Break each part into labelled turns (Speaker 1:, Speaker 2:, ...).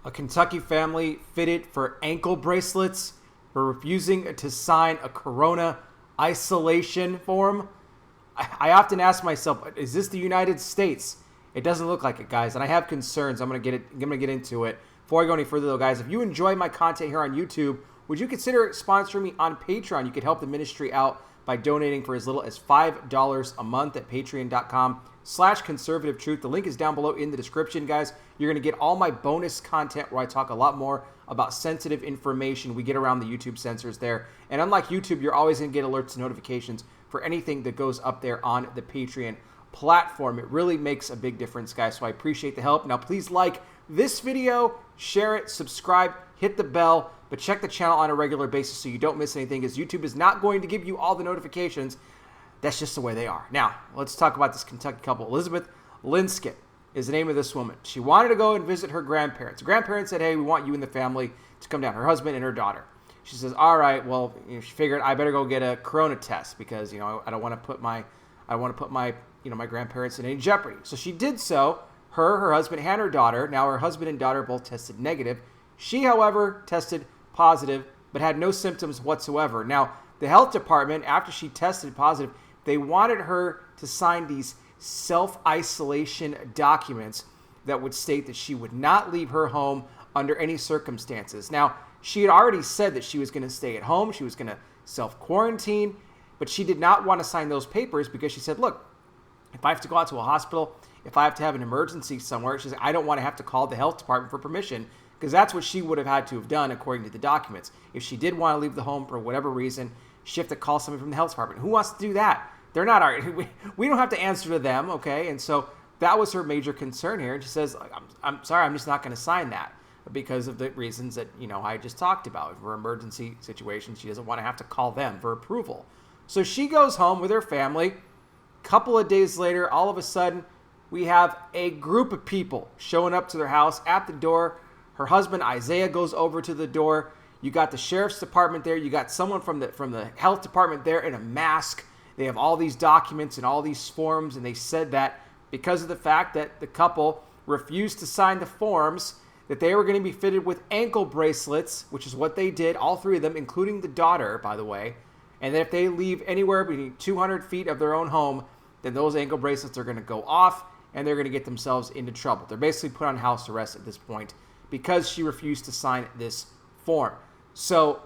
Speaker 1: A Kentucky family fitted for ankle bracelets for refusing to sign a corona isolation form. I often ask myself, is this the United States? It doesn't look like it, guys, and I have concerns. I'm gonna get into it. Before I go any further, though, guys, if you enjoy my content here on YouTube, would you consider sponsoring me on Patreon? You could help the ministry out by donating for as little as $5 a month at patreon.com/conservative truth. The link is down below in the description, guys. You're going to get all my bonus content where I talk a lot more about sensitive information. We get around the YouTube censors there. And unlike YouTube, you're always going to get alerts and notifications for anything that goes up there on the Patreon platform. It really makes a big difference, guys, so I appreciate the help. Now, please like this video, share it, subscribe, hit the bell, but check the channel on a regular basis so you don't miss anything, as YouTube is not going to give you all the notifications. That's just the way they are. Now, let's talk about this Kentucky couple. Elizabeth Linscott is the name of this woman. She wanted to go and visit her grandparents. The grandparents said, hey, we want you and the family to come down, her husband and her daughter. She says, all right, well, she figured I better go get a corona test because, I don't want to put my my grandparents in any jeopardy. So she did so. Her husband, and her daughter. Now, her husband and daughter both tested negative. She, however, tested positive, but had no symptoms whatsoever. Now, the health department, after she tested positive, they wanted her to sign these self-isolation documents that would state that she would not leave her home under any circumstances. Now, she had already said that she was going to stay at home. She was going to self-quarantine, but she did not want to sign those papers because she said, look, if I have to go out to a hospital, if I have to have an emergency somewhere, she said, I don't want to have to call the health department for permission, because that's what she would have had to have done according to the documents. If she did want to leave the home for whatever reason, she'd have to call somebody from the health department. Who wants to do that? They're not our, we don't have to answer to them, okay? And so that was her major concern here. And she says, I'm sorry, I'm just not going to sign that because of the reasons that, I just talked about. For emergency situations, she doesn't want to have to call them for approval. So she goes home with her family. Couple of days later, all of a sudden, we have a group of people showing up to their house at the door. Her husband, Isaiah, goes over to the door. You got the sheriff's department there. You got someone from the health department there in a mask. They have all these documents and all these forms, and they said that because of the fact that the couple refused to sign the forms, that they were going to be fitted with ankle bracelets, which is what they did, all three of them, including the daughter, by the way, and that if they leave anywhere between 200 feet of their own home, then those ankle bracelets are going to go off, and they're going to get themselves into trouble. They're basically put on house arrest at this point because she refused to sign this form. So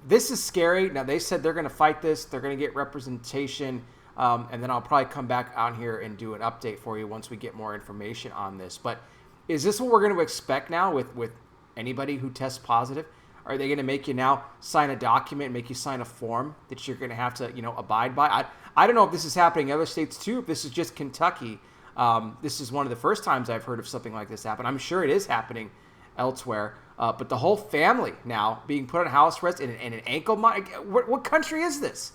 Speaker 1: this is scary. Now, they said they're going to fight this. They're going to get representation, and then I'll probably come back on here and do an update for you once we get more information on this. But is this what we're going to expect now with anybody who tests positive? Are they going to make you now sign a document, make you sign a form that you're going to have to, abide by? I don't know if this is happening in other states too, if this is just Kentucky. This is one of the first times I've heard of something like this happen. I'm sure it is happening elsewhere. But the whole family now being put on house arrest in an ankle monitor. What country is this?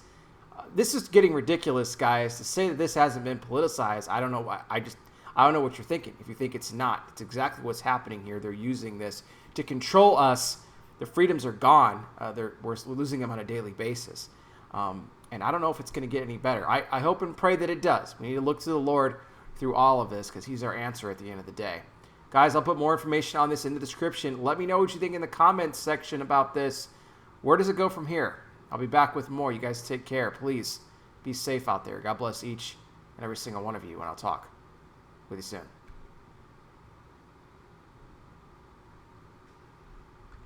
Speaker 1: This is getting ridiculous, guys. To say that this hasn't been politicized, I don't know. I don't know what you're thinking. If you think it's not, it's exactly what's happening here. They're using this to control us. The freedoms are gone. We're losing them on a daily basis. And I don't know if it's going to get any better. I hope and pray that it does. We need to look to the Lord through all of this because he's our answer at the end of the day. Guys, I'll put more information on this in the description. Let me know what you think in the comments section about this. Where does it go from here? I'll be back with more. You guys take care. Please be safe out there. God bless each and every single one of you, and I'll talk with you soon.